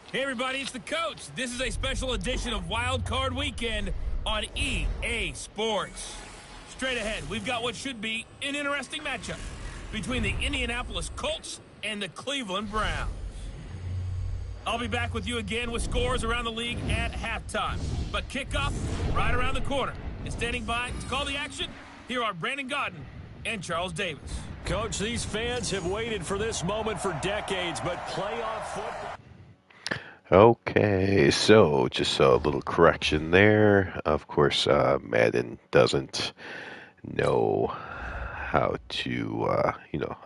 Hey everybody, it's the Coach. This is a special edition of Wildcard Weekend on EA Sports. Straight ahead, we've got what should be an interesting matchup between the Indianapolis Colts and the Cleveland Browns. I'll be back with you again with scores around the league at halftime. But kickoff right around the corner. And standing by to call the action, here are Brandon Godden and Charles Davis. Coach, these fans have waited for this moment for decades, but playoff football... Okay, so just a little correction there. Of course, Madden doesn't know how to,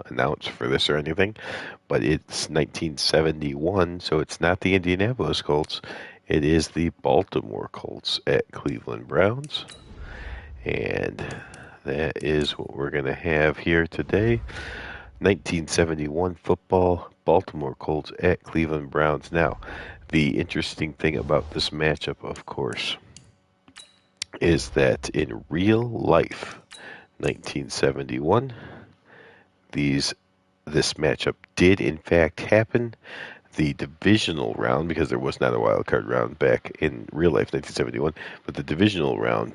announce for this or anything, but it's 1971, so it's not the Indianapolis Colts. It is the Baltimore Colts at Cleveland Browns, and that is what we're going to have here today. 1971 football, Baltimore Colts at Cleveland Browns. Now, the interesting thing about this matchup, of course, is that in real life, 1971, this matchup did in fact happen. The divisional round, because there was not a wild card round back in real life, 1971, but the divisional round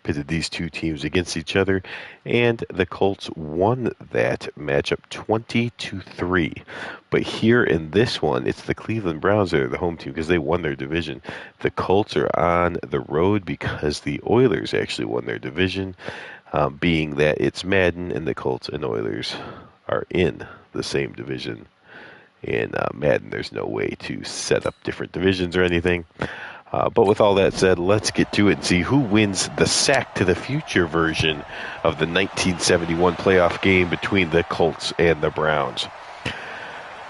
pitted these two teams against each other, and the Colts won that matchup 20-3. But here in this one, it's the Cleveland Browns that are the home team because they won their division. The Colts are on the road because the Oilers actually won their division, being that it's Madden and the Colts and Oilers are in the same division. In Madden, there's no way to set up different divisions or anything. But with all that said, let's get to it and see who wins the Sack to the Future version of the 1971 playoff game between the Colts and the Browns.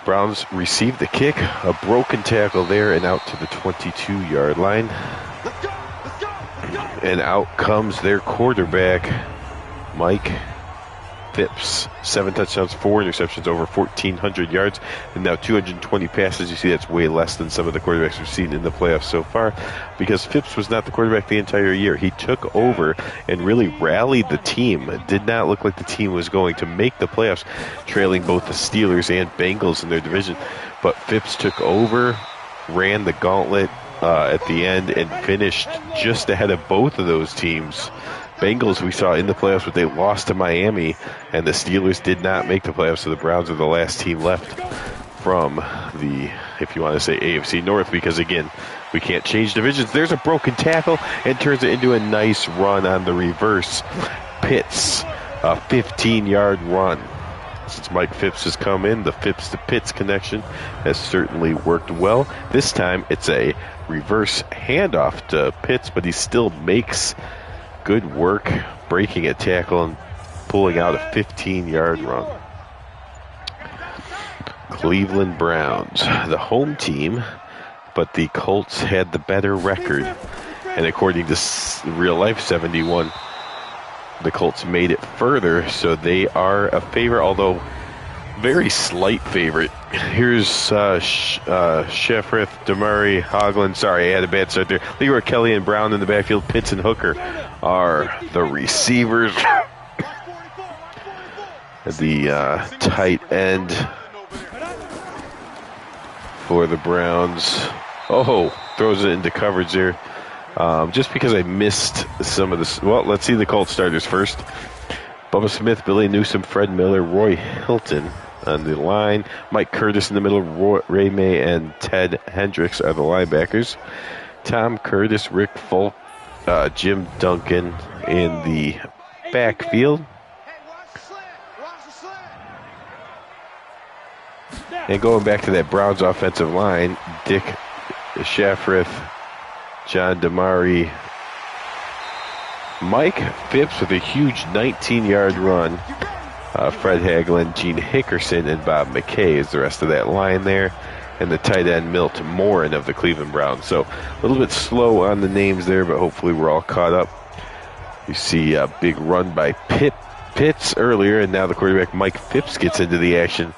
Browns received the kick, a broken tackle there, and out to the 22-yard line. And out comes their quarterback, Mike Phipps. 7 touchdowns, 4 interceptions, over 1,400 yards, and now 220 passes. You see that's way less than some of the quarterbacks we've seen in the playoffs so far, because Phipps was not the quarterback the entire year. He took over and really rallied the team. It did not look like the team was going to make the playoffs, trailing both the Steelers and Bengals in their division. But Phipps took over, ran the gauntlet at the end, and finished just ahead of both of those teams. Bengals we saw in the playoffs, but they lost to Miami, and the Steelers did not make the playoffs, so the Browns are the last team left from the, if you want to say, AFC North, because, again, we can't change divisions. There's a broken tackle and turns it into a nice run on the reverse. Pitts, a 15-yard run. Since Mike Phipps has come in, the Phipps to Pitts connection has certainly worked well. This time it's a reverse handoff to Pitts, but he still makes good work breaking a tackle and pulling out a 15-yard run. Cleveland Browns, the home team, but the Colts had the better record. And according to real life 71, the Colts made it further, so they are a favorite, although very slight favorite. Here's Shefrith, Damari, Hoagland. Sorry, I had a bad start there. Leroy Kelly and Brown in the backfield. Pitts and Hooker are the receivers. The tight end for the Browns. Oh, throws it into coverage there. Just because I missed some of this. Well, let's see the Colts starters first. Bubba Smith, Billy Newsome, Fred Miller, Roy Hilton on the line. Mike Curtis in the middle. Ray May and Ted Hendricks are the linebackers. Tom Curtis, Rick Folk, Jim Duncan in the backfield. And going back to that Browns offensive line, Dick Shafrith, John Damari, Mike Phipps with a huge 19-yard run. Fred Hagelin, Gene Hickerson, and Bob McKay is the rest of that line there. And the tight end, Milt Morin of the Cleveland Browns. So a little bit slow on the names there, but hopefully we're all caught up. You see a big run by Pitts earlier, and now the quarterback, Mike Phipps, gets into the action.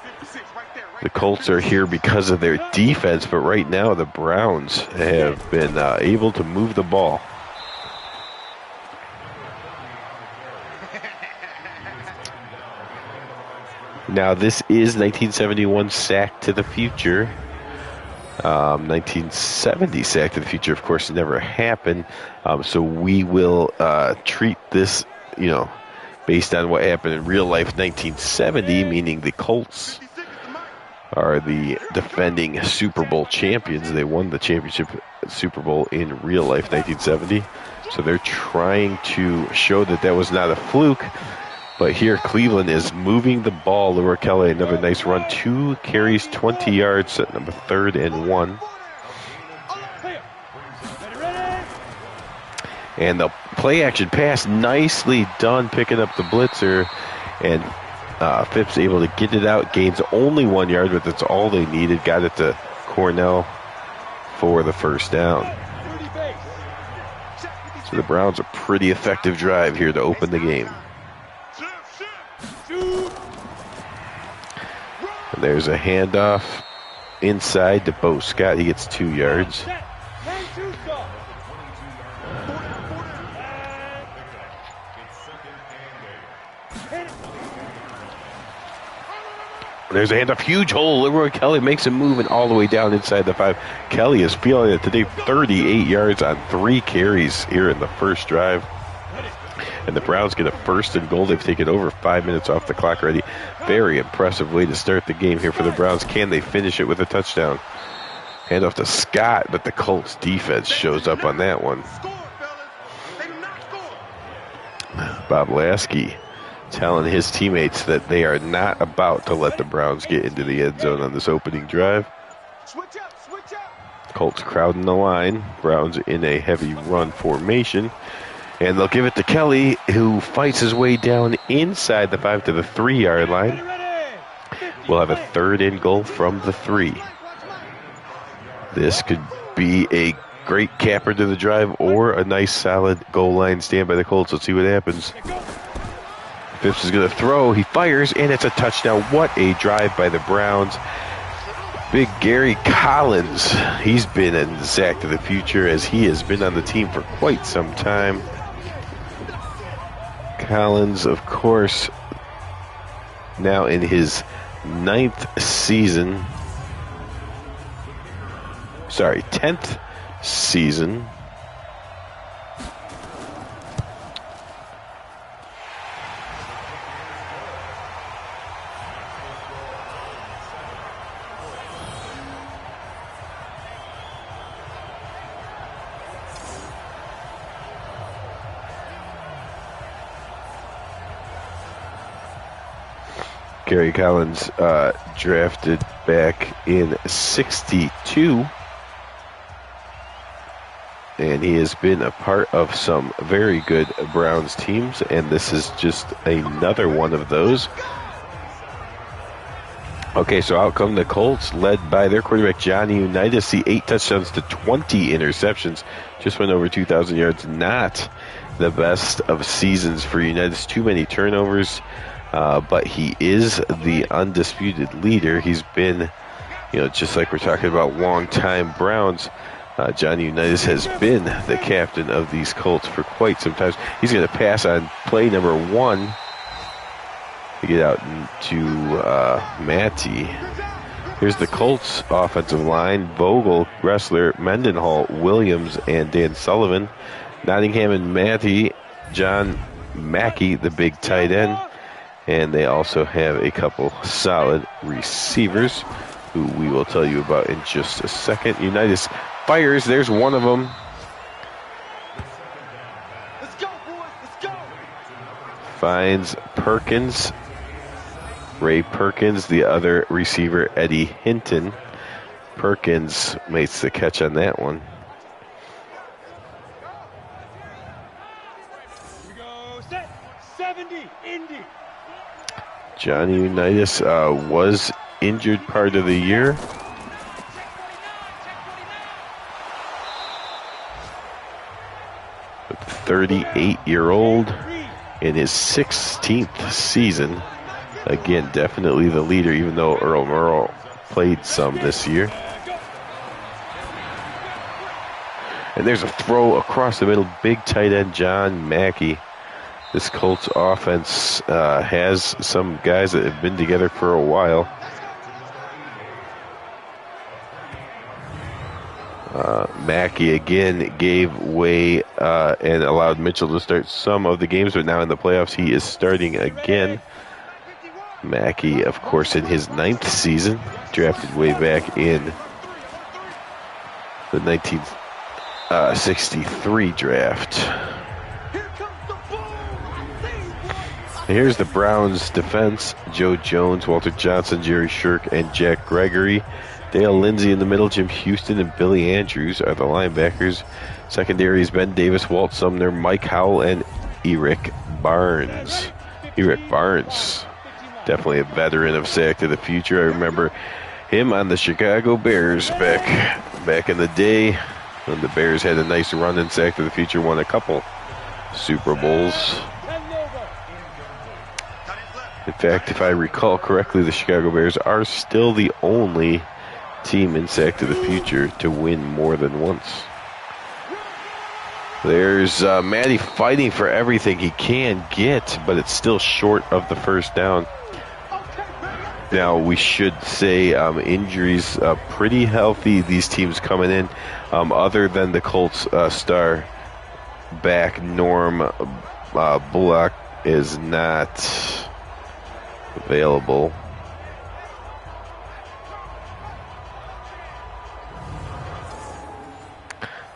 The Colts are here because of their defense, but right now the Browns have been able to move the ball. Now this is 1971 Sack to the Future. 1970 sack to the future, of course, never happened. So we will treat this, based on what happened in real life 1970, meaning the Colts are the defending Super Bowl champions. They won the championship Super Bowl in real life 1970. So they're trying to show that that was not a fluke. But here Cleveland is moving the ball. Leroy Kelly, another nice run. 2 carries, 20 yards, set number 3rd and 1. And the play action pass, nicely done, picking up the blitzer. And Phipps able to get it out, gains only 1 yard, but that's all they needed. Got it to Cornell for the first down. So the Browns, a pretty effective drive here to open the game. And there's a handoff inside to Bo Scott. He gets 2 yards. There's a handoff, huge hole. Leroy Kelly makes a move and all the way down inside the 5. Kelly is feeling it today. 38 yards on 3 carries here in the first drive. And the Browns get a 1st and goal. They've taken over 5 minutes off the clock already. Very impressive way to start the game here for the Browns. Can they finish it with a touchdown? Handoff to Scott, but the Colts defense shows up on that one. Bob Lasky telling his teammates that they are not about to let the Browns get into the end zone on this opening drive. Colts crowding the line. Browns in a heavy run formation. And they'll give it to Kelly, who fights his way down inside the 5 to the 3-yard line. We'll have a 3rd and goal from the 3. This could be a great capper to the drive or a nice solid goal line stand by the Colts. Let's see what happens. Phipps is going to throw. He fires, and it's a touchdown. What a drive by the Browns. Big Gary Collins. He's been in sack to the future as he has been on the team for quite some time. Collins, of course, now in his 9th season. 10th season. Gary Collins drafted back in '62, and he has been a part of some very good Browns teams, and this is just another one of those. Okay, so out come the Colts, led by their quarterback, Johnny Unitas. See 8 touchdowns to 20 interceptions. Just went over 2,000 yards. Not the best of seasons for Unitas. Too many turnovers. But he is the undisputed leader. He's been, just like we're talking about long-time Browns, Johnny Unitas has been the captain of these Colts for quite some time. He's going to pass on play number 1 to get out to Matty. Here's the Colts offensive line. Vogel, Wrestler, Mendenhall, Williams, and Dan Sullivan. Nottingham and Matty, John Mackey, the big tight end. And they also have a couple solid receivers who we will tell you about in just a second. Unitas fires. There's one of them. Let's go, boys. Let's go. Finds Perkins. Ray Perkins, the other receiver, Eddie Hinton. Perkins makes the catch on that one. Here we go. Set. 70. Indy. Johnny Unitas was injured part of the year. But 38-year-old in his 16th season. Again, definitely the leader, even though Earl Merle played some this year. And there's a throw across the middle. Big tight end John Mackey. This Colts offense has some guys that have been together for a while. Mackey again gave way and allowed Mitchell to start some of the games, but now in the playoffs he is starting again. Mackey, of course, in his 9th season, drafted way back in the 1963 draft. Here's the Browns defense. Joe Jones, Walter Johnson, Jerry Shirk, and Jack Gregory. Dale Lindsey in the middle. Jim Houston and Billy Andrews are the linebackers. Secondary is Ben Davis, Walt Sumner, Mike Howell, and Eric Barnes. Eric Barnes, definitely a veteran of Sack to the Future. I remember him on the Chicago Bears back in the day when the Bears had a nice run in Sack to the Future, won a couple Super Bowls. In fact, if I recall correctly, the Chicago Bears are still the only team in Sack to the Future to win more than once. There's Matty fighting for everything he can get, but it's still short of the first down. Now, we should say injuries pretty healthy, these teams coming in, other than the Colts star back Norm Bullock is not available.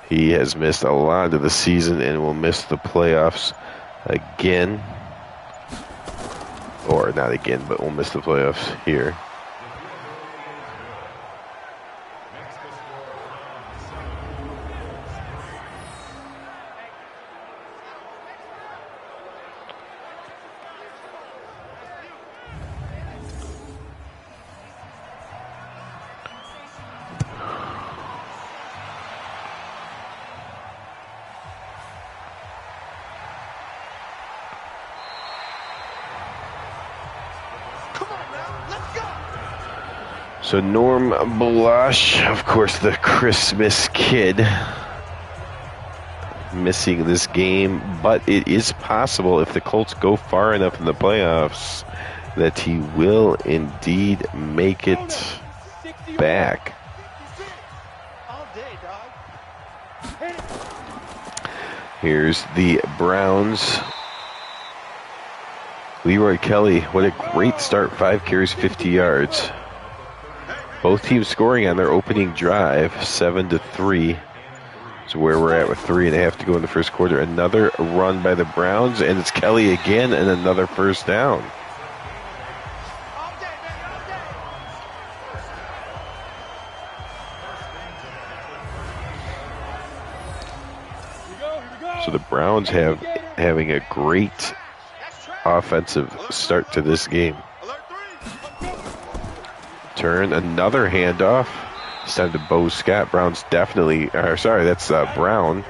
He has missed a lot of the season and will miss the playoffs again. Or not again, but will miss the playoffs here. So Norm Bulash, of course, the Christmas kid, missing this game, but it is possible if the Colts go far enough in the playoffs that he will indeed make it back. Here's the Browns. Leroy Kelly, what a great start. 5 carries, 50 yards. Both teams scoring on their opening drive, 7-3. So where we're at with 3.5 to go in the first quarter. Another run by the Browns, and it's Kelly again, and another first down. So the Browns having a great offensive start to this game. Turn, another handoff. It's time to Bo Scott. Brown's definitely, that's Brown.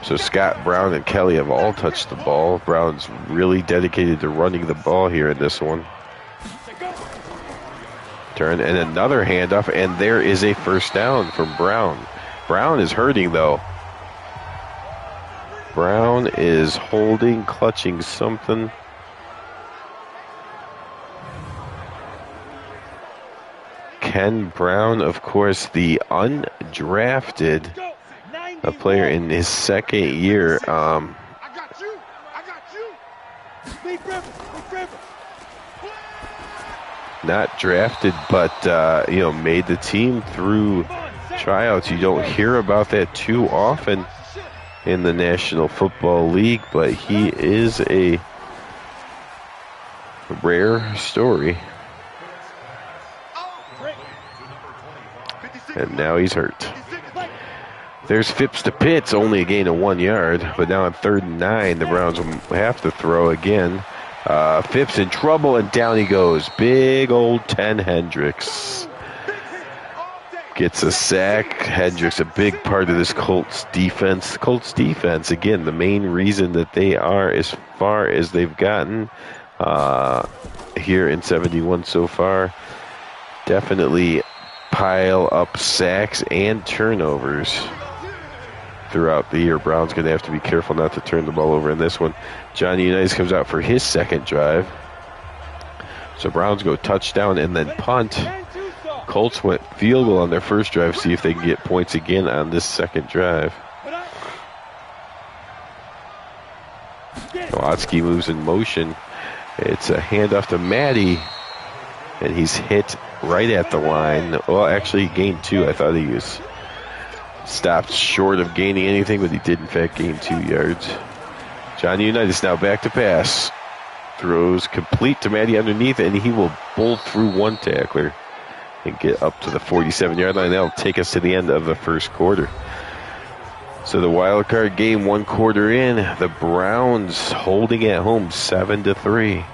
So Scott, Brown, and Kelly have all touched the ball. Brown's really dedicated to running the ball here in this one. Turn, and another handoff, and there is a first down from Brown. Brown is hurting, though. Brown is holding, clutching something. Ken Brown, of course, the undrafted player in his second year. Not drafted, but made the team through tryouts. You don't hear about that too often in the National Football League, but he is a rare story. And now he's hurt. There's Phipps to Pitts, only a gain of 1 yard. But now on 3rd and 9, the Browns will have to throw again. Phipps in trouble, and down he goes. Big old 10 Hendricks. Gets a sack. Hendricks, a big part of this Colts defense. Colts defense, again, the main reason that they are as far as they've gotten here in 71 so far. Definitely pile up sacks and turnovers throughout the year. Brown's going to have to be careful not to turn the ball over in this one. Johnny Unitas comes out for his second drive. So Browns go touchdown and then punt. Colts went field goal on their first drive. See if they can get points again on this second drive. Nowatzki moves in motion. It's a handoff to Matty, and he's hit right at the line. Well, actually, he gained 2. I thought he was stopped short of gaining anything, but he did, in fact, gain 2 yards. John Unitas now back to pass. Throws complete to Matty underneath, and he will bolt through one tackler and get up to the 47-yard line. That'll take us to the end of the first quarter. So the wild card game, 1 quarter in, the Browns holding at home 7-3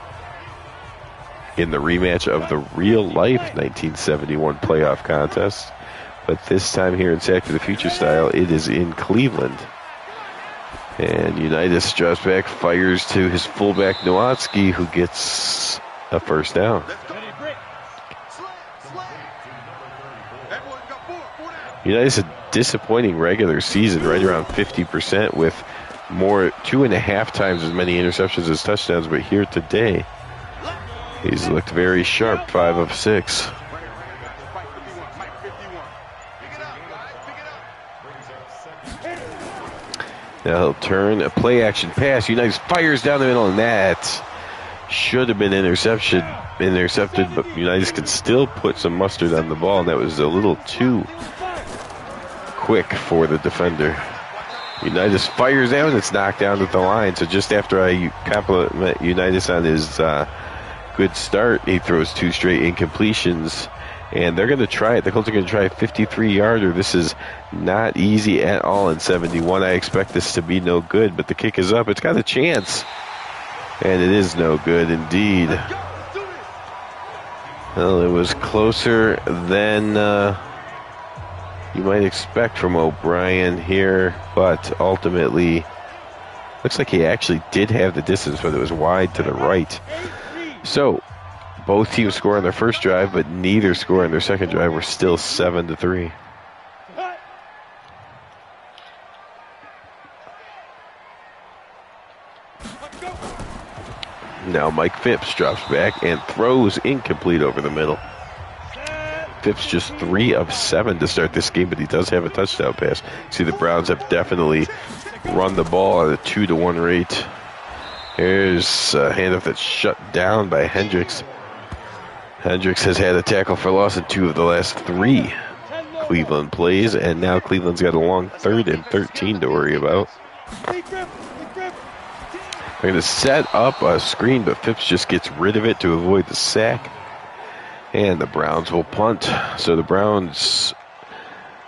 in the rematch of the real-life 1971 playoff contest. But this time here in Sack to the Future style, it is in Cleveland. And Unitas drops back, fires to his fullback Nowatzki, who gets a first down. Unitas a disappointing regular season, right around 50%, with 2.5 times as many interceptions as touchdowns. But here today, he's looked very sharp, 5 of 6. Now he'll turn a play action pass. Unitas fires down the middle, and that should have been intercepted, but Unitas can still put some mustard on the ball, and that was a little too quick for the defender. Unitas fires down, it's knocked down at the line. So just after I compliment Unitas on his good start, he throws 2 straight incompletions. And they're going to try it. The Colts are going to try a 53-yarder. This is not easy at all in 71. I expect this to be no good, but the kick is up. It's got a chance. And it is no good indeed. Well, it was closer than you might expect from O'Brien here, but ultimately looks like he actually did have the distance, but it was wide to the right. So both teams score on their first drive, but neither score on their second drive. We're still 7-3. Now Mike Phipps drops back and throws incomplete over the middle. Phipps just 3 of 7 to start this game, but he does have a touchdown pass. See, the Browns have definitely run the ball at a 2-to-1 rate. Here's a handoff that's shut down by Hendricks. Hendricks has had a tackle for loss in 2 of the last 3 Cleveland plays, and now Cleveland's got a long 3rd and 13 to worry about. They're going to set up a screen, but Phipps just gets rid of it to avoid the sack. And the Browns will punt. So the Browns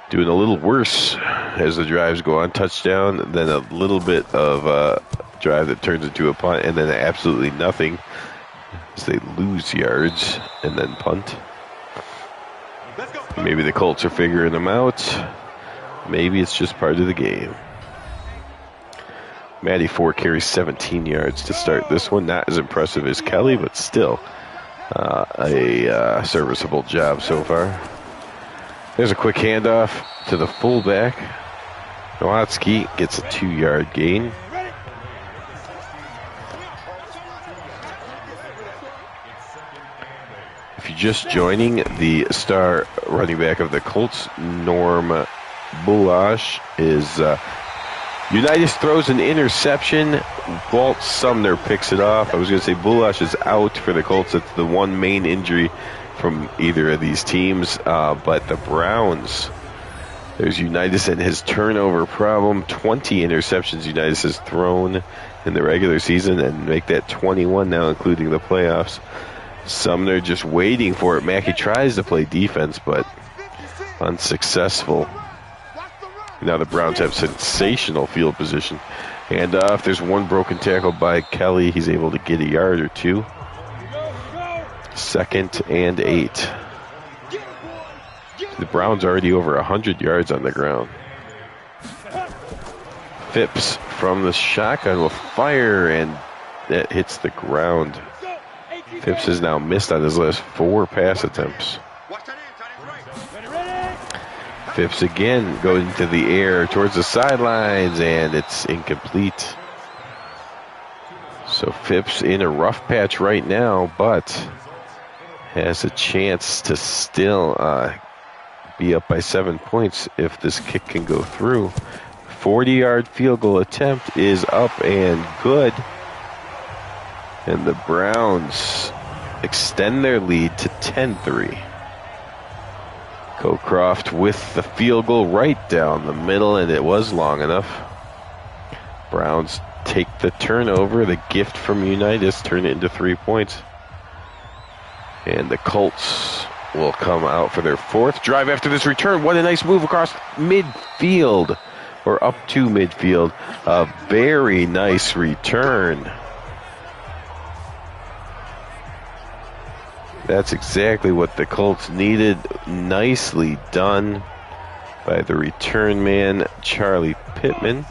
doing a little worse as the drives go on. Touchdown, then a little bit of a drive that turns into a punt, and then absolutely nothing as they lose yards and then punt. Maybe the Colts are figuring them out. Maybe it's just part of the game. Matty 4 carries 17 yards to start this one. Not as impressive as Kelly, but still a serviceable job so far. There's a quick handoff to the fullback. Nowatzki gets a 2-yard gain. If you're just joining, the star running back of the Colts, Norm Bulash, is Unitas throws an interception. Walt Sumner picks it off. I was going to say Bulash is out for the Colts. It's the one main injury from either of these teams. But the Browns, there's Unitas and his turnover problem. 20 interceptions Unitas has thrown in the regular season, and make that 21 now, including the playoffs. Sumner just waiting for it. Mackey tries to play defense, but unsuccessful. Now the Browns have sensational field position. And if there's one broken tackle by Kelly, he's able to get a yard or 2. 2nd and 8. The Browns already over 100 yards on the ground. Phipps from the shotgun will fire, and that hits the ground. Phipps has now missed on his last 4 pass attempts. Phipps again going into the air towards the sidelines, and it's incomplete. So Phipps in a rough patch right now, but has a chance to still be up by 7 points if this kick can go through. 40-yard field goal attempt is up and good. And the Browns extend their lead to 10-3. Cocroft with the field goal right down the middle, and it was long enough. Browns take the turnover, the gift from Unitas, turn it into 3 points. And the Colts will come out for their fourth drive after this return. What a nice move across midfield, or up to midfield. A very nice return. That's exactly what the Colts needed. Nicely done by the return man, Charlie Pittman,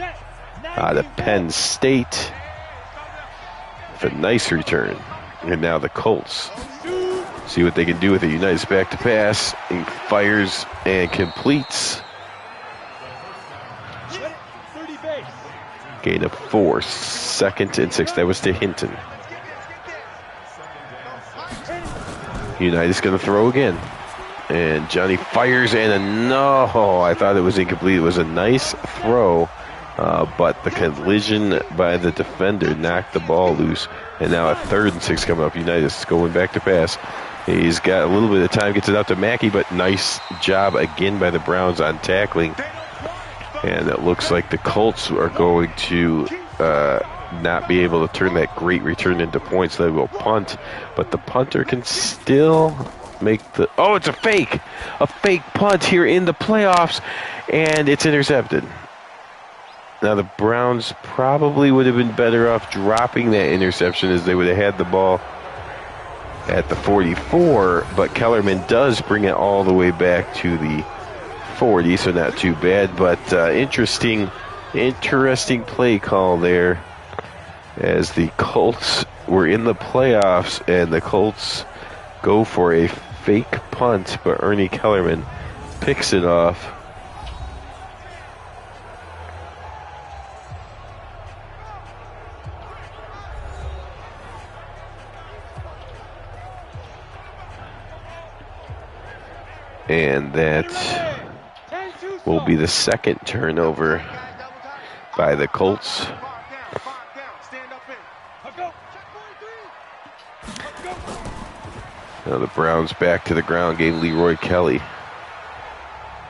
out of Penn State. With a nice return. And now the Colts see what they can do with it. Unitas back to pass. He fires and completes. Gain of 4. 2nd and 6. That was to Hinton. Unitas going to throw again. And Johnny fires and no, I thought it was incomplete. It was a nice throw, but the collision by the defender knocked the ball loose. And now a 3rd and 6 coming up. Unitas going back to pass. He's got a little bit of time, gets it out to Mackey, but nice job again by the Browns on tackling. And it looks like the Colts are going to not be able to turn that great return into points. They will punt, but the punter can still make the... Oh, it's a fake punt here in the playoffs, and it's intercepted. Now the Browns probably would have been better off dropping that interception, as they would have had the ball at the 44, but Kellerman does bring it all the way back to the 40, so not too bad, but interesting play call there, as the Colts were in the playoffs, and the Colts go for a fake punt, but Ernie Kellerman picks it off. And that will be the 2nd turnover by the Colts. Now the Browns back to the ground game. Leroy Kelly,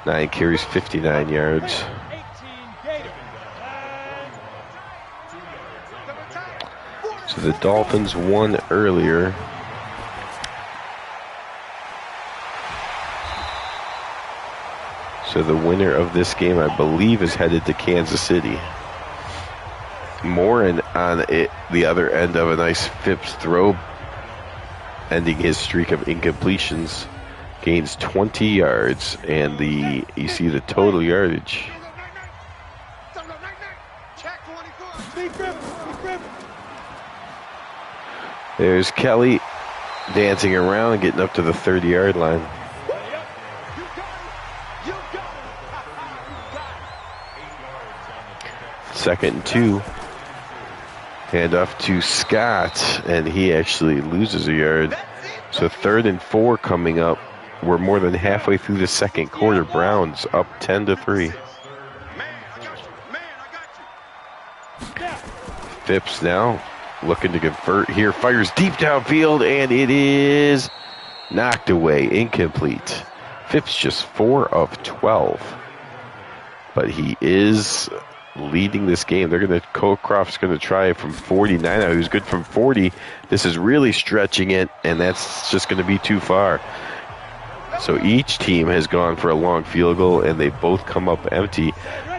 9 carries, 59 yards. So the Dolphins won earlier. So the winner of this game, I believe, is headed to Kansas City. Morin on it, the other end of a nice Phipps throw, ending his streak of incompletions, gains 20 yards, and you see the total yardage. There's Kelly dancing around and getting up to the 30-yard line. Second and 2. Hand off to Scott, and he actually loses a yard. So 3rd and 4 coming up. We're more than halfway through the second quarter. Browns up 10-3. Phipps now looking to convert here. Fires deep downfield, and it is knocked away. Incomplete. Phipps just 4 of 12. But he is leading this game. Cocroft's going to try from 49. Now he was good from 40. This is really stretching it, and that's just going to be too far. So each team has gone for a long field goal, and they both come up empty.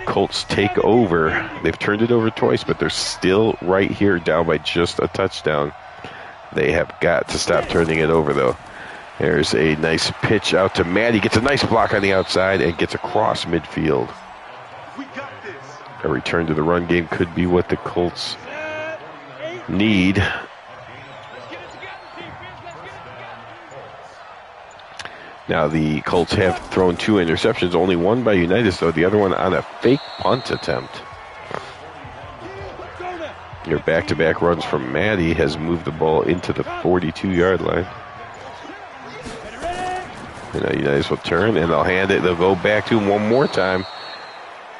Colts take over. They've turned it over twice, but they're still right here, down by just a touchdown. They have got to stop turning it over, though. There's a nice pitch out to Matt. He gets a nice block on the outside and gets across midfield. A return to the run game could be what the Colts need. Now the Colts have thrown 2 interceptions, only one by Unitas, though, the other one on a fake punt attempt. Your back-to-back runs from Maddie has moved the ball into the 42-yard line. Unitas will turn, and they'll hand it. They'll go back to him one more time.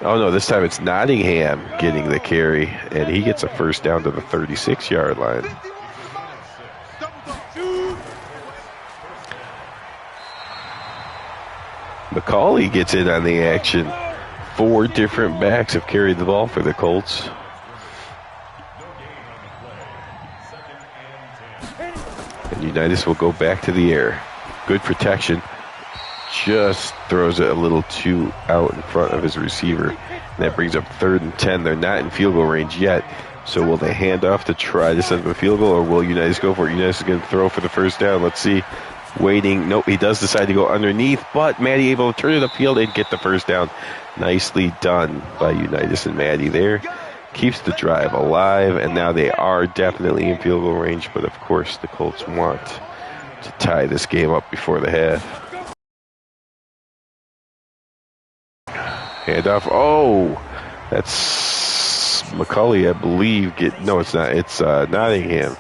Oh, no, this time it's Nottingham getting the carry, and he gets a first down to the 36-yard line. McCauley gets in on the action. 4 different backs have carried the ball for the Colts. And Unitas will go back to the air. Good protection. Just throws it a little too out in front of his receiver. And that brings up 3rd and 10. They're not in field goal range yet. So will they hand off to try to set up a field goal, or will Unitas go for it? Unitas is going to throw for the first down. Let's see. Waiting. Nope, he does decide to go underneath, but Maddie able to turn it upfield and get the first down. Nicely done by Unitas and Maddie there. Keeps the drive alive, and now they are definitely in field goal range, but of course the Colts want to tie this game up before the half. Handoff. Oh, that's McCauley, I believe. No, it's not. It's Nottingham.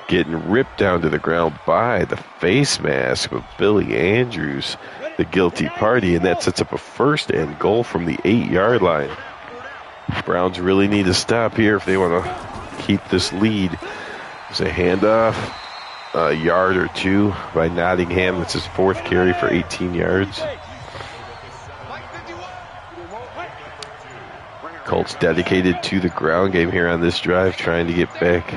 Getting ripped down to the ground by the face mask of Billy Andrews, the guilty party, and that sets up a 1st and goal from the 8-yard line. Browns really need to stop here if they want to keep this lead. There's a handoff, a yard or 2 by Nottingham. That's his 4th carry for 18 yards. Colts dedicated to the ground game here on this drive, trying to get back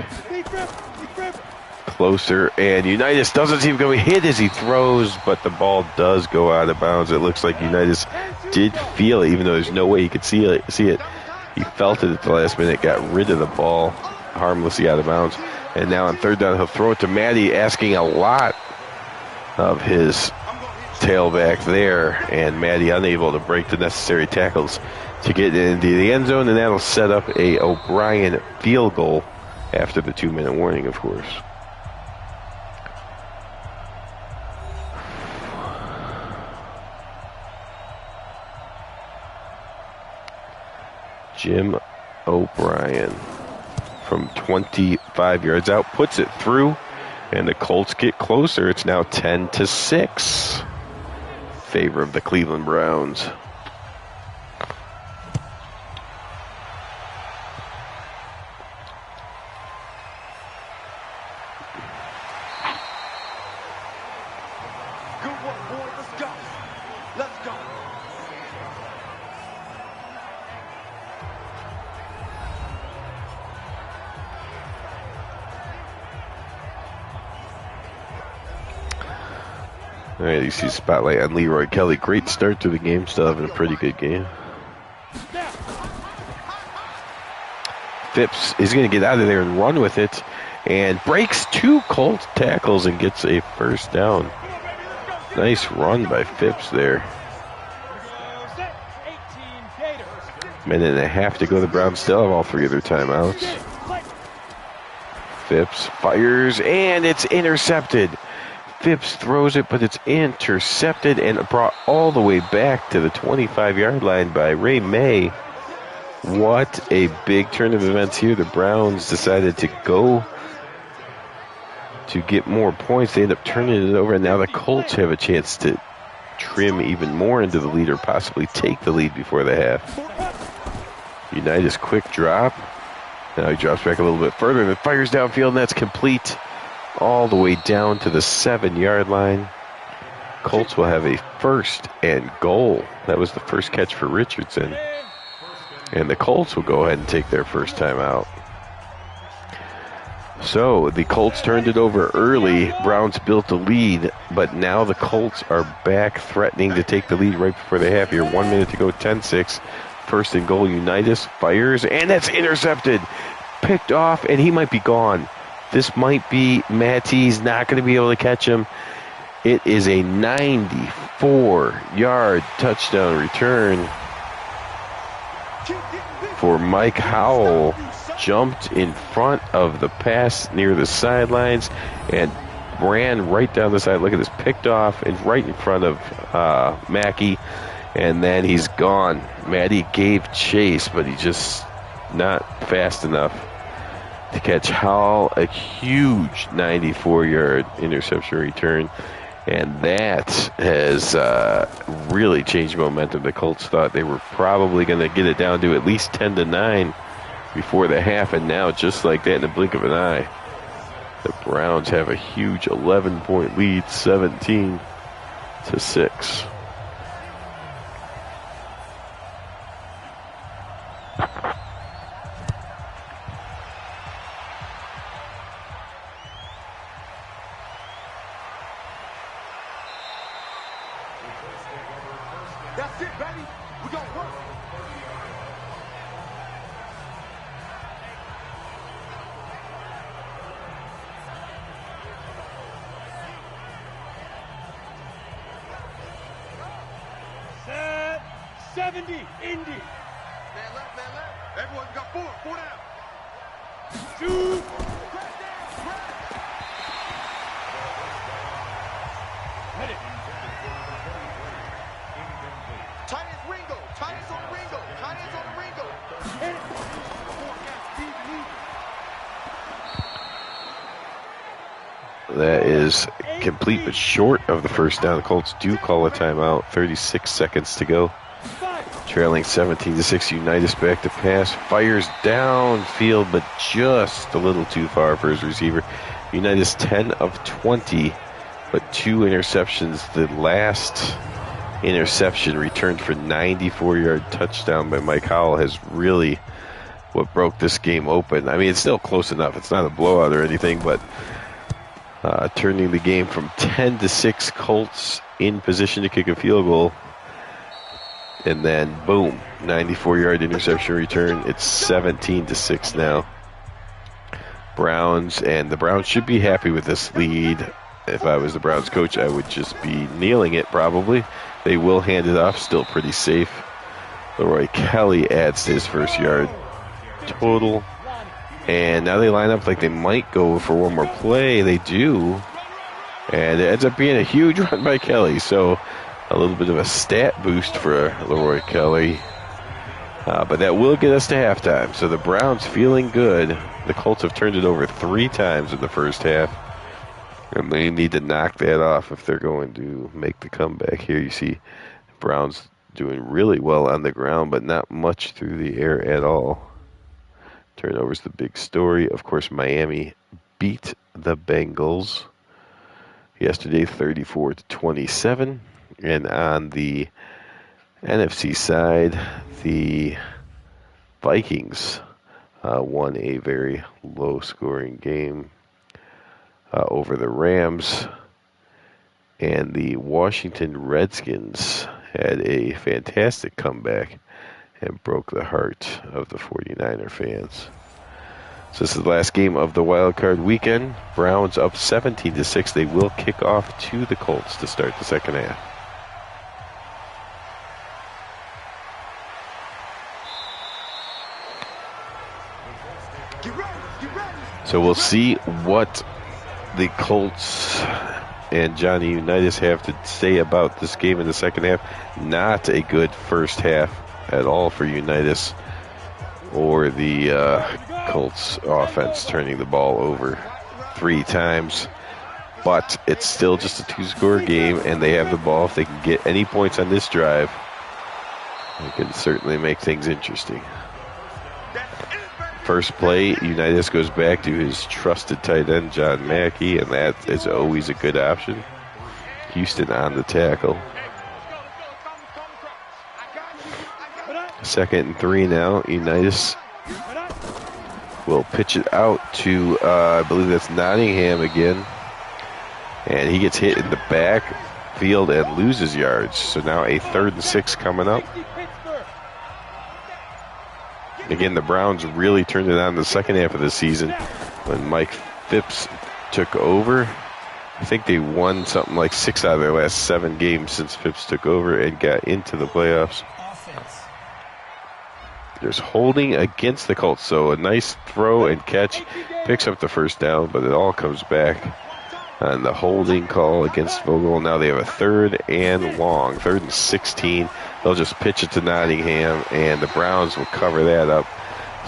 closer, and Unitas doesn't seem to hit as he throws, but the ball does go out of bounds. It looks like Unitas did feel it, even though there's no way he could see it. He felt it at the last minute, got rid of the ball, harmlessly out of bounds. And now on 3rd down, he'll throw it to Maddie, asking a lot of his tailback there, and Maddie unable to break the necessary tackles to get into the end zone, and that'll set up a O'Brien field goal after the 2-minute warning, of course. Jim O'Brien from 25 yards out puts it through, and the Colts get closer. It's now 10-6 in favor of the Cleveland Browns. Good work, boys. Let's go. Let's go. All right, you see spotlight on Leroy Kelly. Great start to the game. Still having a pretty good game. Phipps is going to get out of there and run with it, and breaks 2 Colts tackles and gets a first down. Nice run by Phipps there. Minute and a half to go. The Browns still have all 3 of their timeouts. Phipps fires, and it's intercepted. Phipps throws it, but it's intercepted and brought all the way back to the 25-yard line by Ray May. What a big turn of events here. The Browns decided to go to get more points. They end up turning it over, and now the Colts have a chance to trim even more into the lead, or possibly take the lead before the half. Unitas quick drop. Now he drops back a little bit further and fires downfield, and that's complete all the way down to the 7-yard line. Colts will have a 1st and goal. That was the first catch for Richardson. And the Colts will go ahead and take their first time out. So the Colts turned it over early. Browns built a lead, but now the Colts are back threatening to take the lead right before the half here. 1 minute to go, 10-6. 1st and goal. Unitas fires, and that's intercepted. Picked off, and he might be gone. This might be Matty's not going to be able to catch him. It is a 94-yard touchdown return for Mike Howell. Jumped in front of the pass near the sidelines and ran right down the side. Look at this, picked off and right in front of Mackey, and then he's gone. Matty gave chase, but he's just not fast enough to catch Howell. A huge 94-yard interception return. And that has really changed momentum. The Colts thought they were probably going to get it down to at least 10-9 before the half, and now just like that in the blink of an eye, the Browns have a huge 11-point lead, 17-6. That's it, baby. We gonna work. Set 70, Indy. Man left, man left. Everyone got four down. Shoot. Hit it. Tight ends Ringo. Tight ends on Ringo. Tight ends on Ringo. Hit it. That is complete but short of the first down. The Colts do call a timeout. 36 seconds to go. Trailing 17-6. Unitas back to pass. Fires downfield, but just a little too far for his receiver. Unitas 10 of 20, but 2 interceptions. The last interception returned for 94-yard touchdown by Mike Howell has really what broke this game open. I mean, it's still close enough. It's not a blowout or anything, but turning the game from 10-6, Colts in position to kick a field goal. And then, boom, 94-yard interception return. It's 17-6 now. The Browns should be happy with this lead. If I was the Browns coach, I would just be kneeling it probably. They will hand it off, still pretty safe. Leroy Kelly adds to his first yard total. And now they line up like they might go for one more play. They do. And it ends up being a huge run by Kelly. So a little bit of a stat boost for Leroy Kelly. But that will get us to halftime. So the Browns feeling good. The Colts have turned it over 3 times in the first half. And they need to knock that off if they're going to make the comeback here. You see Browns doing really well on the ground, but not much through the air at all. Turnover's the big story. Of course, Miami beat the Bengals yesterday 34-27. And on the NFC side, the Vikings won a very low-scoring game over the Rams. And the Washington Redskins had a fantastic comeback and broke the heart of the 49er fans. So this is the last game of the Wildcard weekend. Browns up 17-6. They will kick off to the Colts to start the second half. So we'll see what the Colts and Johnny Unitas have to say about this game in the second half. Not a good first half at all for Unitas or the Colts offense, turning the ball over 3 times. But it's still just a 2-score game, and they have the ball. If they can get any points on this drive, they can certainly make things interesting. First play, Unitas goes back to his trusted tight end, John Mackey, and that is always a good option. Houston on the tackle. 2nd and 3 now. Unitas will pitch it out to, I believe that's Nottingham again. And he gets hit in the backfield and loses yards. So now a 3rd and 6 coming up. Again, the Browns really turned it on in the second half of the season when Mike Phipps took over. I think they won something like 6 out of their last 7 games since Phipps took over and got into the playoffs. There's holding against the Colts, so a nice throw and catch. Picks up the first down, but it all comes back on the holding call against Vogel. Now they have a 3rd and long, 3rd and 16. They'll just pitch it to Nottingham, and the Browns will cover that up.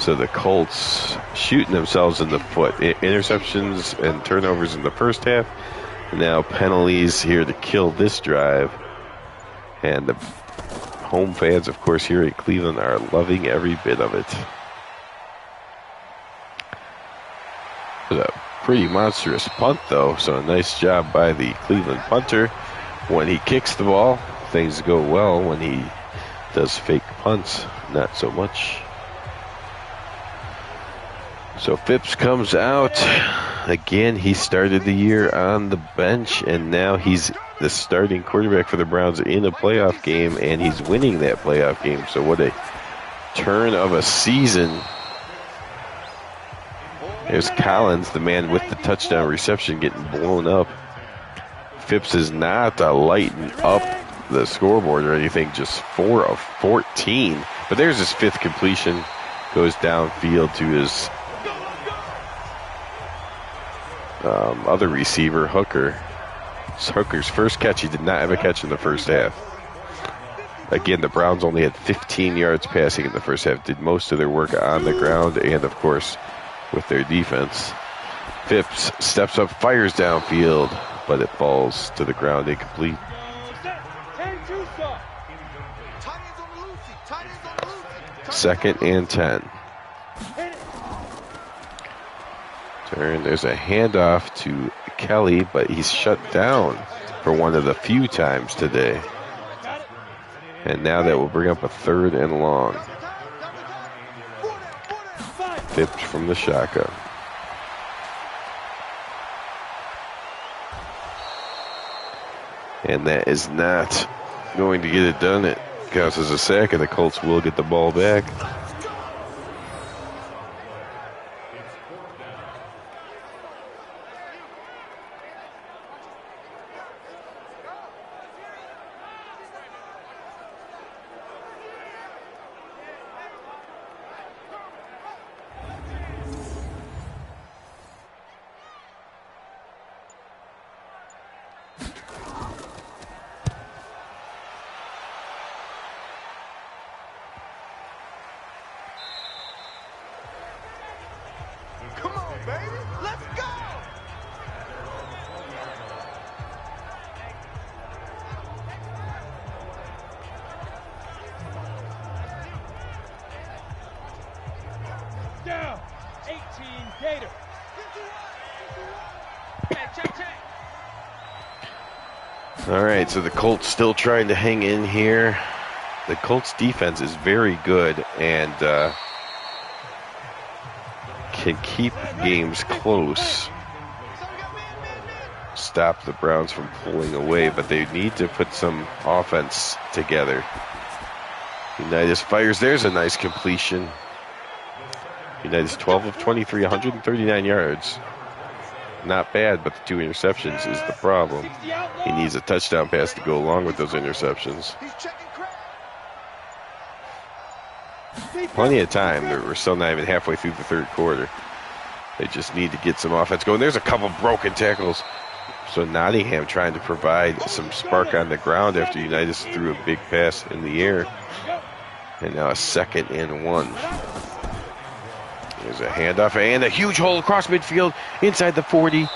So the Colts shooting themselves in the foot. Interceptions and turnovers in the first half, Now penalties here to kill this drive. And the home fans, of course, here in Cleveland are loving every bit of it. It was a pretty monstrous punt, though, so a nice job by the Cleveland punter. When he kicks the ball, things go well. When he does fake punts, not so much. So Phipps comes out. Again, he started the year on the bench, and now he's the starting quarterback for the Browns in a playoff game, and he's winning that playoff game. So what a turn of a season. There's Collins, the man with the touchdown reception, getting blown up. Phipps is not lighting up the scoreboard or anything, just 4 of 14. But there's his 5th completion. Goes downfield to his other receiver, Hooker. It's Hooker's first catch. He did not have a catch in the first half. Again, the Browns only had 15 yards passing in the first half. Did most of their work on the ground and, of course, with their defense. Phipps steps up, fires downfield, but it falls to the ground incomplete. Second and 10. There's a handoff to Kelly, but he's shut down for one of the few times today. And now that will bring up a 3rd and long. Phipps from the shotgun. And that is not going to get it done. It counts as a sack, and the Colts will get the ball back. All right, so the Colts still trying to hang in here. The Colts defense is very good and can keep games close. Stop the Browns from pulling away, but they need to put some offense together. Unitas fires. There's a nice completion. Unitas 12 of 23, 139 yards. Not bad, but the 2 interceptions is the problem. He needs a touchdown pass to go along with those interceptions. Plenty of time. We're still not even halfway through the 3rd quarter. They just need to get some offense going. There's a couple broken tackles. So Nottingham trying to provide some spark on the ground after Unitas threw a big pass in the air. And now a 2nd and 1. There's a handoff and a huge hole across midfield inside the 40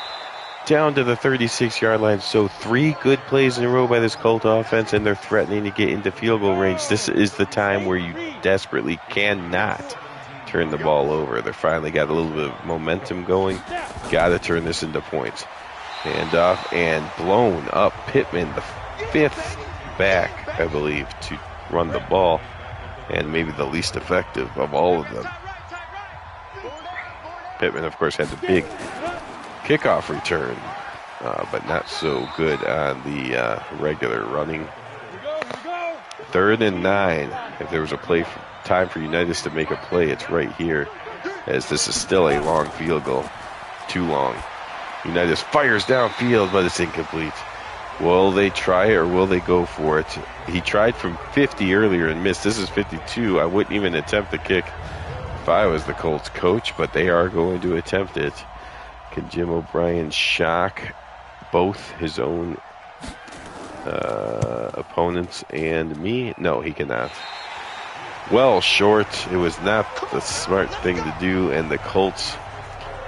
down to the 36-yard line. So 3 good plays in a row by this Colt offense, and they're threatening to get into field goal range. This is the time where you desperately cannot turn the ball over. They finally got a little bit of momentum going. Got to turn this into points. Handoff and blown up. Pittman, the 5th back, I believe, to run the ball, and maybe the least effective of all of them. Pittman, of course, had the big kickoff return, but not so good on the regular running. 3rd and 9. If there was a time for Unitas to make a play, it's right here, as this is still a long field goal. Too long. Unitas fires downfield, but it's incomplete. Will they try or will they go for it? He tried from 50 earlier and missed. This is 52. I wouldn't even attempt the kick if I was the Colts coach, but they are going to attempt it. Can Jim O'Brien shock both his own opponents and me? No, he cannot. Well short. It was not the smart thing to do, and the Colts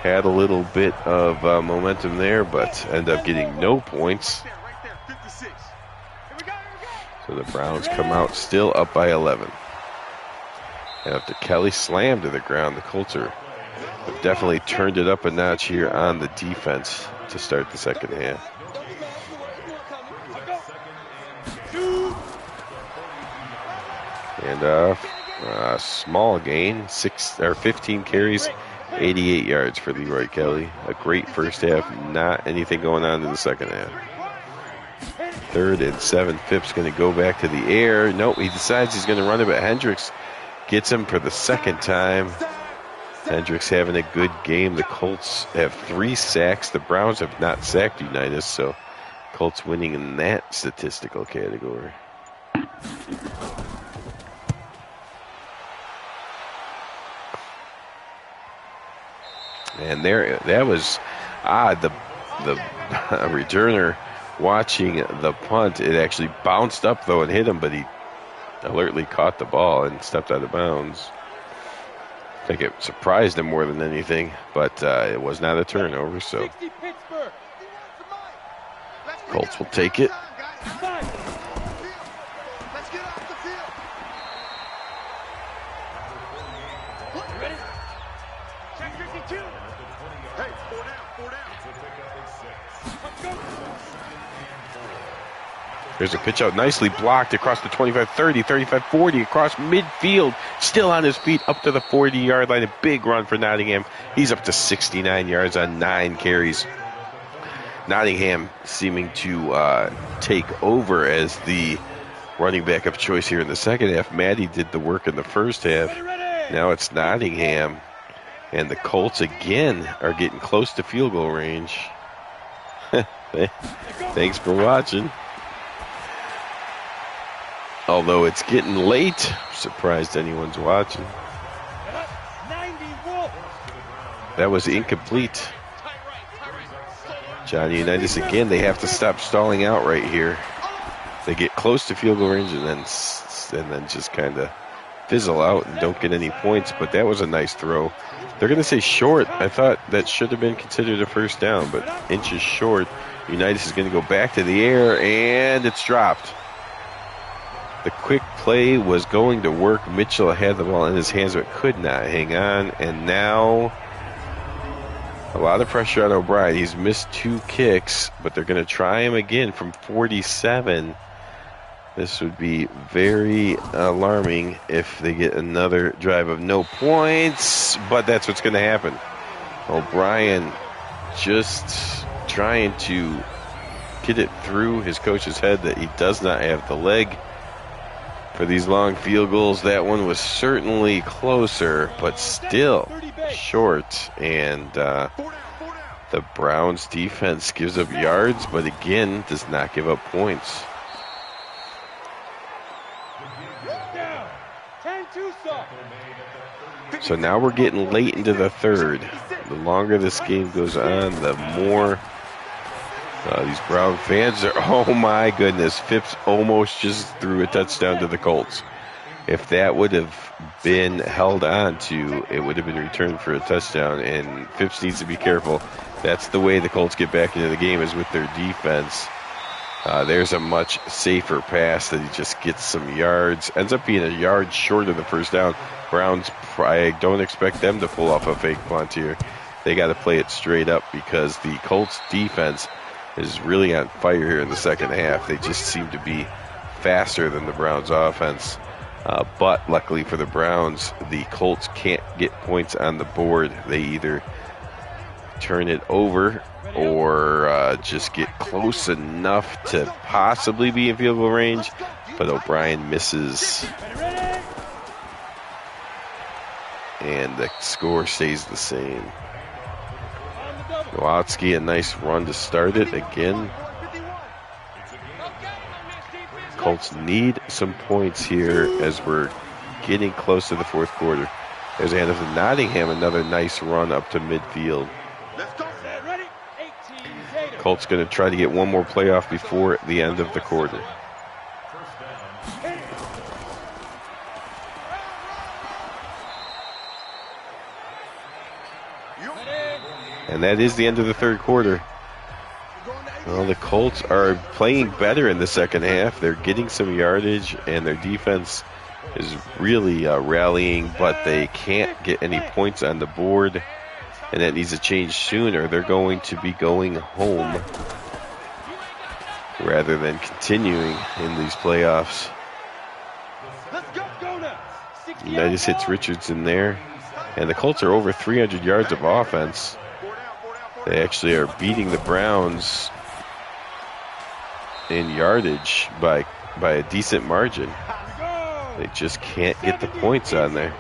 had a little bit of momentum there, but end up getting no points. So the Browns come out still up by 11. And after Kelly slammed to the ground, the Colts have definitely turned it up a notch here on the defense to start the second half. And a small gain, 15 carries, 88 yards for Leroy Kelly. A great first half, not anything going on in the second half. 3rd and 7. Phipps going to go back to the air. Nope, he decides he's going to run it, but Hendricks gets him for the second time. Hendricks having a good game. The Colts have 3 sacks. The Browns have not sacked Unitas, so Colts winning in that statistical category. And there, that was odd. The returner watching the punt, it actually bounced up though and hit him, but he alertly caught the ball and stepped out of bounds. I think it surprised him more than anything, but it was not a turnover, so Colts will take it. There's a pitch out, nicely blocked across the 25-30, 35-40, across midfield, still on his feet up to the 40-yard line. A big run for Nottingham. He's up to 69 yards on 9 carries. Nottingham seeming to take over as the running back of choice here in the second half. Maddie did the work in the first half. Now it's Nottingham. And the Colts again are getting close to field goal range. Thanks for watching. Although it's getting late, I'm surprised anyone's watching. That was incomplete. Johnny Unitas again, they have to stop stalling out right here. They get close to field goal range and then just kind of fizzle out and don't get any points, but that was a nice throw. They're going to say short. I thought that should have been considered a first down, but inches short. Unitas is going to go back to the air, and it's dropped. The quick play was going to work. Mitchell had the ball in his hands but could not hang on. And now a lot of pressure on O'Brien. He's missed 2 kicks, but they're going to try him again from 47. This would be very alarming if they get another drive of no points, but that's what's going to happen. O'Brien just trying to get it through his coach's head that he does not have the leg for these long field goals. That one was certainly closer, but still short. And the Browns defense gives up yards, but again does not give up points. So now we're getting late into the third. The longer this game goes on, the more these Brown fans are, oh my goodness, Phipps almost just threw a touchdown to the Colts. If that would have been held on to, it would have been returned for a touchdown, and Phipps needs to be careful. That's the way the Colts get back into the game, is with their defense. There's a much safer pass that he just gets some yards. Ends up being a yard short of the first down. Browns, I don't expect them to pull off a fake punt here. They got to play it straight up because the Colts defense is really on fire here in the second half. They just seem to be faster than the Browns offense. But luckily for the Browns, the Colts can't get points on the board. They either turn it over or just get close enough to possibly be in field goal range. But O'Brien misses. And the score stays the same. Nowatzki, a nice run to start it again. Colts need some points here as we're getting close to the fourth quarter. There's a handoff to Nottingham, another nice run up to midfield. Colts going to try to get one more playoff before the end of the quarter. And that is the end of the third quarter. Well, the Colts are playing better in the second half. They're getting some yardage, and their defense is really rallying, but they can't get any points on the board, and that needs to change sooner. They're going to be going home rather than continuing in these playoffs. Unitas hits Richardson there, and the Colts are over 300 yards of offense. They actually are beating the Browns in yardage by a decent margin. They just can't get the points on there.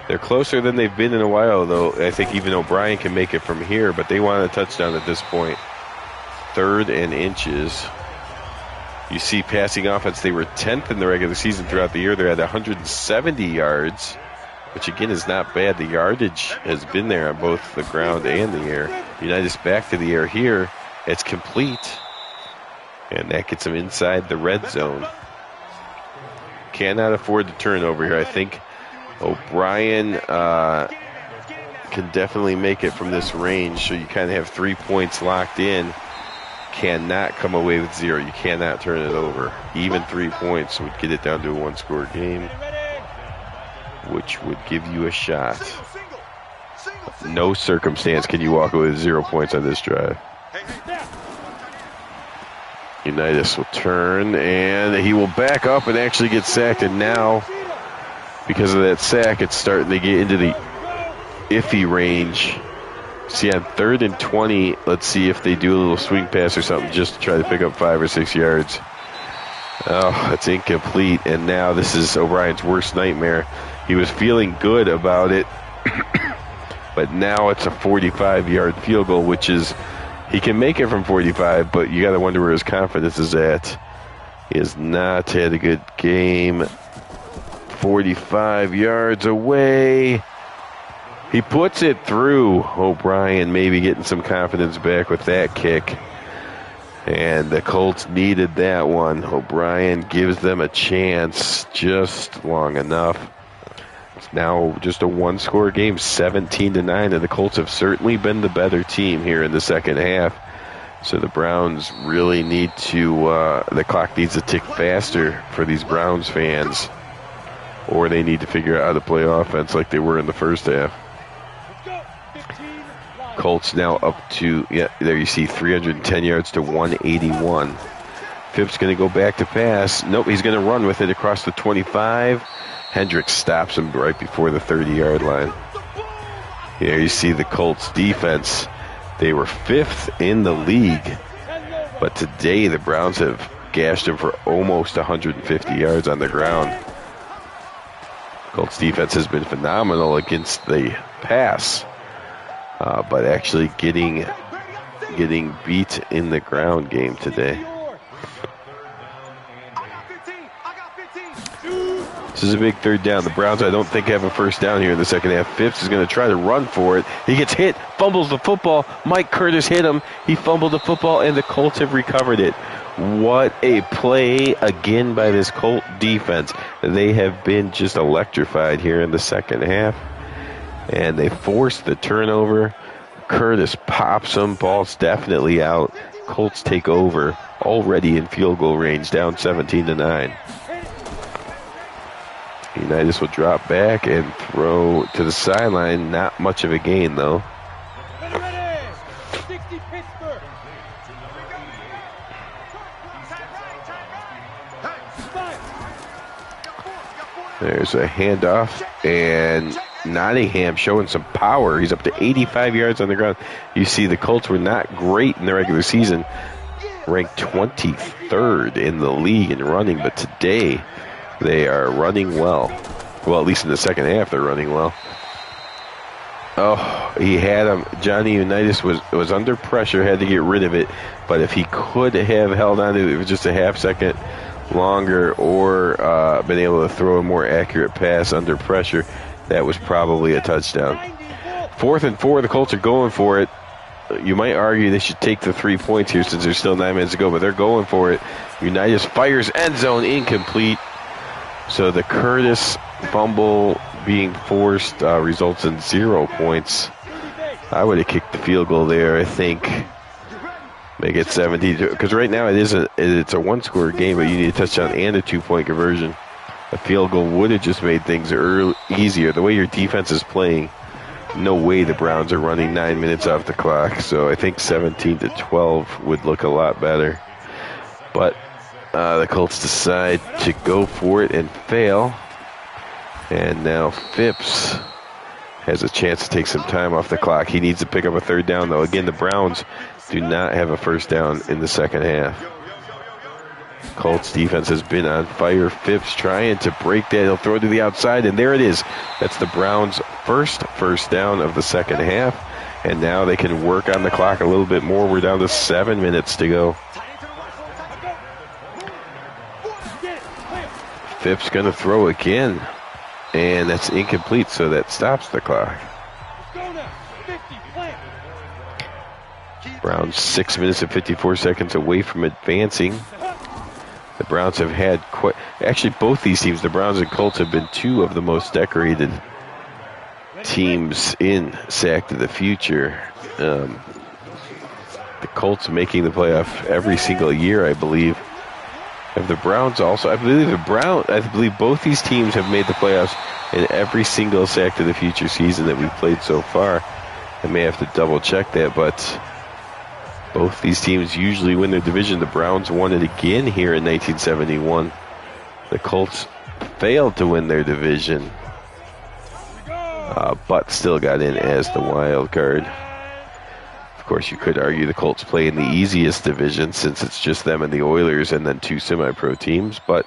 They're closer than they've been in a while, though. I think even O'Brien can make it from here, but they want a touchdown at this point. 3rd and inches. You see passing offense, they were 10th in the regular season throughout the year. They're at 170 yards, which again is not bad. The yardage has been there on both the ground and the air. Unitas back to the air here. It's complete. And that gets them inside the red zone. Cannot afford the turnover here. I think O'Brien can definitely make it from this range. So you kind of have 3 points locked in. Cannot come away with 0. You cannot turn it over. Even 3 points would get it down to a 1-score game, which would give you a shot. No circumstance can you walk away with 0 points on this drive. Unitas will turn, and he will back up and actually get sacked. And now, because of that sack, it's starting to get into the iffy range. See, on 3rd and 20, let's see if they do a little swing pass or something just to try to pick up 5 or 6 yards. Oh, it's incomplete, and now this is O'Brien's worst nightmare. He was feeling good about it, but now it's a 45-yard field goal, which is, he can make it from 45, but you got to wonder where his confidence is at. He has not had a good game. 45 yards away. He puts it through. O'Brien maybe getting some confidence back with that kick. And the Colts needed that one. O'Brien gives them a chance just long enough. It's now just a 1-score game, 17-9, and the Colts have certainly been the better team here in the second half. So the Browns really need to, the clock needs to tick faster for these Browns fans, or they need to figure out how to play offense like they were in the first half. Colts now up to, there you see 310 yards to 181. Phipps going to go back to pass. Nope, he's going to run with it across the 25. Hendricks stops him right before the 30-yard line. Here you see the Colts defense. They were 5th in the league, but today the Browns have gashed him for almost 150 yards on the ground. Colts defense has been phenomenal against the pass, but actually getting beat in the ground game today. This is a big 3rd down. The Browns, I don't think, have a first down here in the second half. Phipps is going to try to run for it. He gets hit, fumbles the football. Mike Curtis hit him. He fumbled the football, and the Colts have recovered it. What a play again by this Colt defense. They have been just electrified here in the second half. And they forced the turnover. Curtis pops him. Ball's definitely out. Colts take over, already in field goal range, down 17-9. Unitas will drop back and throw to the sideline. Not much of a gain, though. There's a handoff, and Nottingham showing some power. He's up to 85 yards on the ground. You see the Colts were not great in the regular season, ranked 23rd in the league in running, but today they are running well. Well, at least in the second half, they're running well. Oh, he had him. Johnny Unitas was under pressure, had to get rid of it. But if he could have held on to it for just a half second longer, or been able to throw a more accurate pass under pressure, that was probably a touchdown. 4th and 4, the Colts are going for it. You might argue they should take the 3 points here since there's still 9 minutes to go, but they're going for it. Unitas fires, end zone, incomplete. So the Curtis fumble being forced results in 0 points. I would have kicked the field goal there, I think. Make it 17, because right now it's a one-score game, but you need a touchdown and a 2-point conversion. A field goal would have just made things easier. The way your defense is playing, no way the Browns are running 9 minutes off the clock. So I think 17-12 would look a lot better. But the Colts decide to go for it and fail. And now Phipps has a chance to take some time off the clock. He needs to pick up a third down, though. Again, the Browns do not have a first down in the second half. Colts defense has been on fire. Phipps trying to break that. He'll throw to the outside, and there it is. That's the Browns' first down of the second half. And now they can work on the clock a little bit more. We're down to 7 minutes to go. Phipps going to throw again. And that's incomplete, so that stops the clock. Browns 6 minutes and 54 seconds away from advancing. The Browns have had actually both these teams, the Browns and Colts, have been two of the most decorated teams in Sack to the Future. The Colts making the playoff every single year, I believe. And the Browns also, I believe both these teams have made the playoffs in every single Sack to the Future season that we've played so far. I may have to double check that, but both these teams usually win their division. The Browns won it again here in 1971. The Colts failed to win their division, but still got in as the wild card. Of course, you could argue the Colts play in the easiest division since it's just them and the Oilers and then two semi-pro teams, but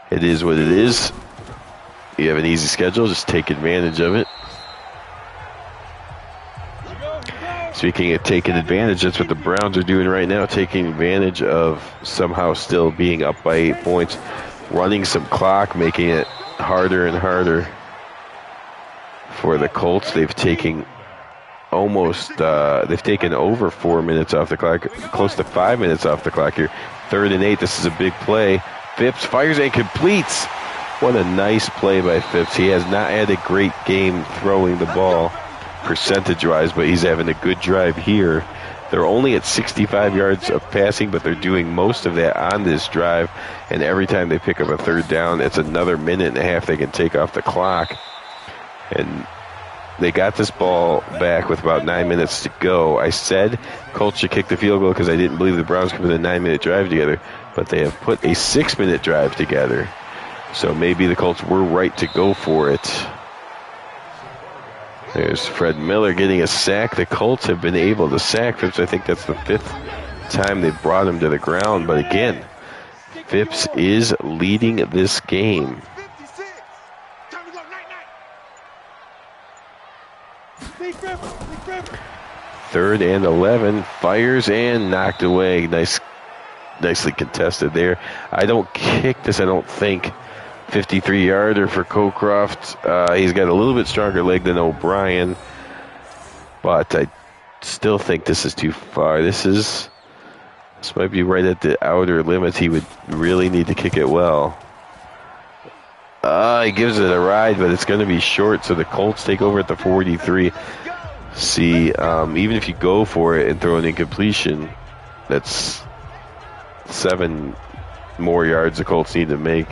it is what it is. You have an easy schedule, just take advantage of it. Speaking of taking advantage, that's what the Browns are doing right now, taking advantage of somehow still being up by 8 points, running some clock, making it harder and harder for the Colts. They've taken over 4 minutes off the clock, close to 5 minutes off the clock here. 3rd and 8, this is a big play. Phipps fires and completes. What a nice play by Phipps. He has not had a great game throwing the ball percentage-wise, but he's having a good drive here. They're only at 65 yards of passing, but they're doing most of that on this drive, and every time they pick up a third down, it's another minute and a half they can take off the clock. And they got this ball back with about 9 minutes to go. I said Colts should kick the field goal because I didn't believe the Browns could put a 9-minute drive together, but they have put a 6-minute drive together. So maybe the Colts were right to go for it. There's Fred Miller getting a sack. The Colts have been able to sack Phipps. I think that's the 5th time they brought him to the ground. But again, Phipps is leading this game. Third and 11, fires and knocked away. Nicely contested there. I don't kick this, I don't think. 53-yarder for Cocroft. He's got a little bit stronger leg than O'Brien, but I still think this is too far. This might be right at the outer limits. He would really need to kick it well. He gives it a ride, but it's going to be short, so the Colts take over at the 43. See, even if you go for it and throw an incompletion, that's 7 more yards the Colts need to make.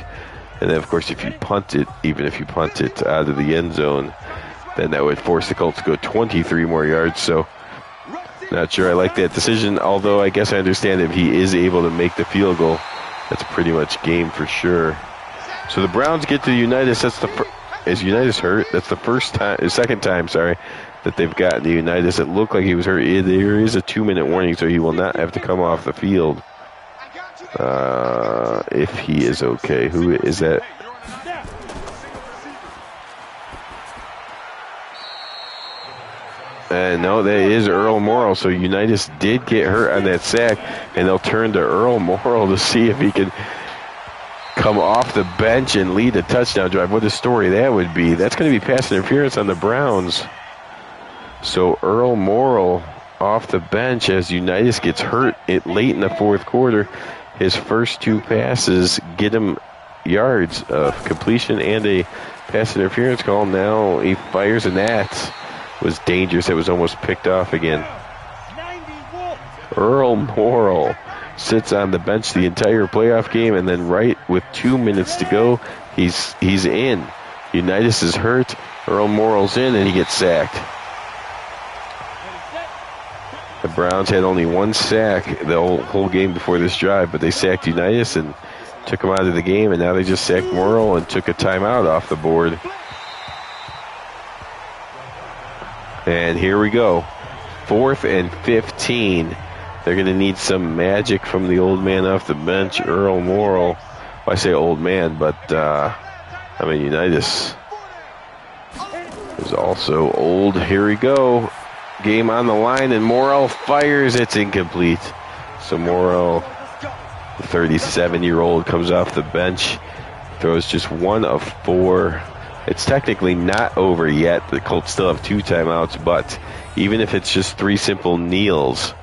And then, of course, if you punt it, even if you punt it out of the end zone, then that would force the Colts to go 23 more yards. So, not sure I like that decision, although I guess I understand if he is able to make the field goal, that's pretty much game for sure. So the Browns get to Unitas. Is Unitas hurt? That's the second time, that they've gotten to Unitas. It looked like he was hurt. There is a 2-minute warning, so he will not have to come off the field. If he is okay. Who is that? No, that is Earl Morrill. So Unitas did get hurt on that sack, and they'll turn to Earl Morrill to see if he can come off the bench and lead a touchdown drive. What a story that would be. That's going to be pass interference on the Browns. So Earl Morrill off the bench as Unitas gets hurt late in the fourth quarter. His first 2 passes get him yards of completion and a pass interference call. Now he fires, and that was dangerous. It was almost picked off again. Earl Morrill sits on the bench the entire playoff game, and then right with 2 minutes to go, he's in. Unitas is hurt. Earl Morrill's in, and he gets sacked. The Browns had only one sack the whole game before this drive, but they sacked Unitas and took him out of the game, and now they just sacked Morrill and took a timeout off the board. And here we go. 4th and 15. They're going to need some magic from the old man off the bench, Earl Morrill. Well, I say old man, but Unitas is also old. Here we go. Game on the line, and Morrill fires. It's incomplete. So Morrill, the 37-year-old, comes off the bench, throws just 1 of 4. It's technically not over yet. The Colts still have 2 timeouts, but even if it's just 3 simple kneels,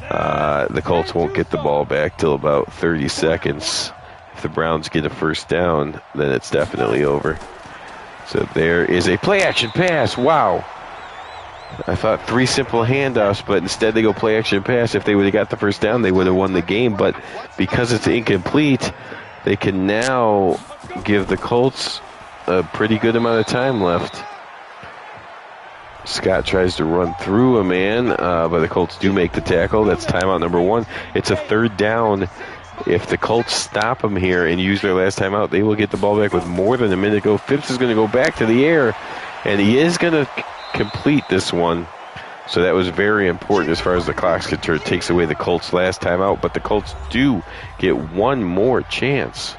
the Colts won't get the ball back till about 30 seconds. If the Browns get a first down, then it's definitely over. So there is a play-action pass. Wow. I thought 3 simple handoffs, but instead they go play-action pass. If they would have got the first down, they would have won the game. But because it's incomplete, they can now give the Colts a pretty good amount of time left. Scott tries to run through a man, but the Colts do make the tackle. That's timeout number 1. It's a 3rd down. If the Colts stop them here and use their last timeout, they will get the ball back with more than a minute to go. Phipps is going to go back to the air, and he is going to complete this one. So that was very important as far as the clock's concerned. It takes away the Colts' last timeout, but the Colts do get one more chance.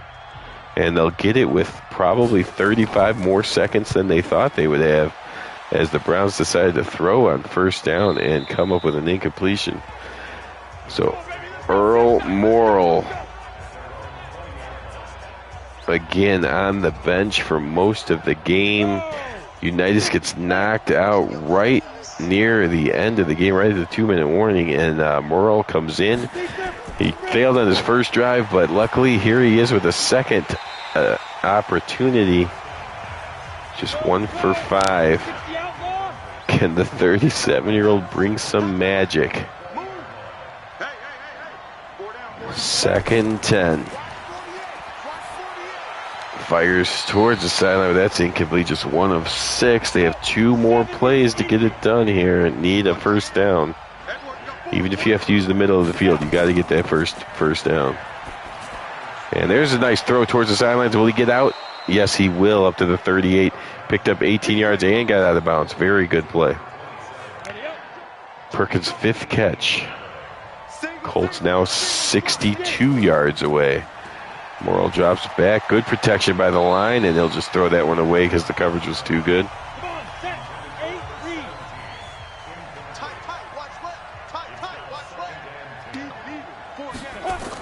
And they'll get it with probably 35 more seconds than they thought they would have, as the Browns decided to throw on first down and come up with an incompletion. So Earl Morrill, again on the bench for most of the game. Unitas gets knocked out right near the end of the game, right at the 2-minute warning, and Morrill comes in. He failed on his first drive, but luckily here he is with a second opportunity. Just 1 for 5. Can the 37-year-old bring some magic? 2nd 10. Fires towards the sideline. That's incomplete. Just 1 of 6. They have 2 more plays to get it done here. Need a first down. Even if you have to use the middle of the field, you got to get that first down. And there's a nice throw towards the sidelines. Will he get out? Yes, he will, up to the 38. Picked up 18 yards and got out of bounds. Very good play. Perkins' 5th catch. Colts now 62 yards away. Morrill drops back. Good protection by the line, and they'll just throw that one away because the coverage was too good.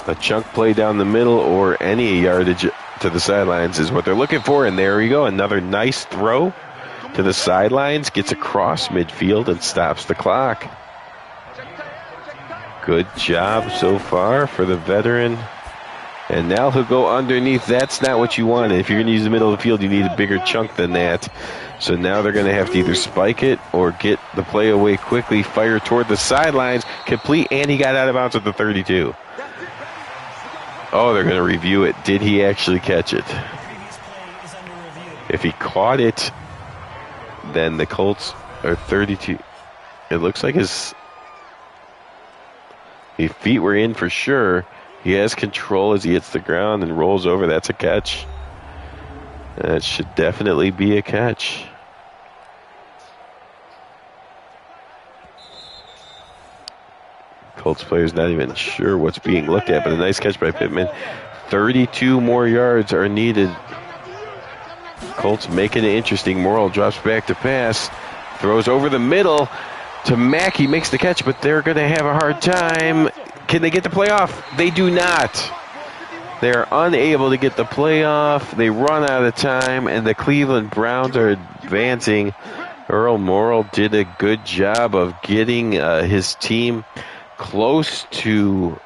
A chunk play down the middle or any yardage to the sidelines is what they're looking for, and there we go. Another nice throw to the sidelines. Gets across midfield and stops the clock. Good job so far for the veteran. And now he'll go underneath. That's not what you want. If you're going to use the middle of the field, you need a bigger chunk than that. So now they're going to have to either spike it or get the play away quickly, fire toward the sidelines, complete, and he got out of bounds at the 32. Oh, they're going to review it. Did he actually catch it? If he caught it, then the Colts are 32. It looks like his feet were in for sure. He has control as he hits the ground and rolls over. That's a catch. That should definitely be a catch. Colts player's not even sure what's being looked at, but a nice catch by Pittman. 32 more yards are needed. Colts making it interesting. Morrill drops back to pass. Throws over the middle to Mack. He makes the catch, but they're going to have a hard time. Can they get the play off? They do not. They're unable to get the play off. They run out of time, and the Cleveland Browns are advancing. Earl Morrill did a good job of getting his team close to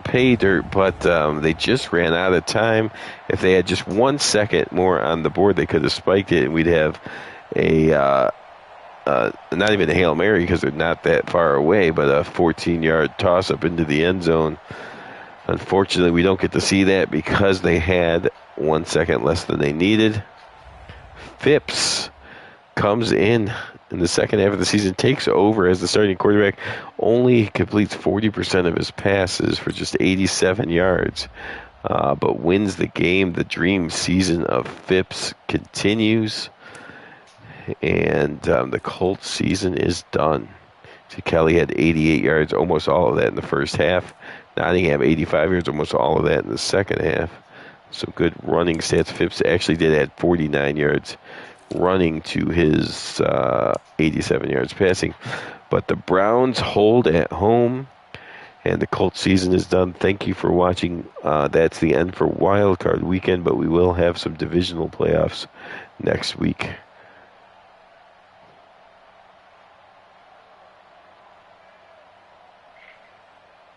pay dirt, but they just ran out of time. If they had just 1 second more on the board, they could have spiked it, and we'd have a not even a Hail Mary because they're not that far away, but a 14-yard toss-up into the end zone. Unfortunately, we don't get to see that because they had 1 second less than they needed. Phipps comes in the second half of the season, takes over as the starting quarterback, only completes 40% of his passes for just 87 yards, but wins the game. The dream season of Phipps continues, and the Colts season is done. So Kelly had 88 yards, almost all of that in the first half. Nottingham, 85 yards, almost all of that in the second half. Some good running stats. Phipps actually did add 49 yards running to his 87 yards passing. But the Browns hold at home, and the Colts season is done. Thank you for watching. That's the end for Wildcard Weekend, but we will have some divisional playoffs next week.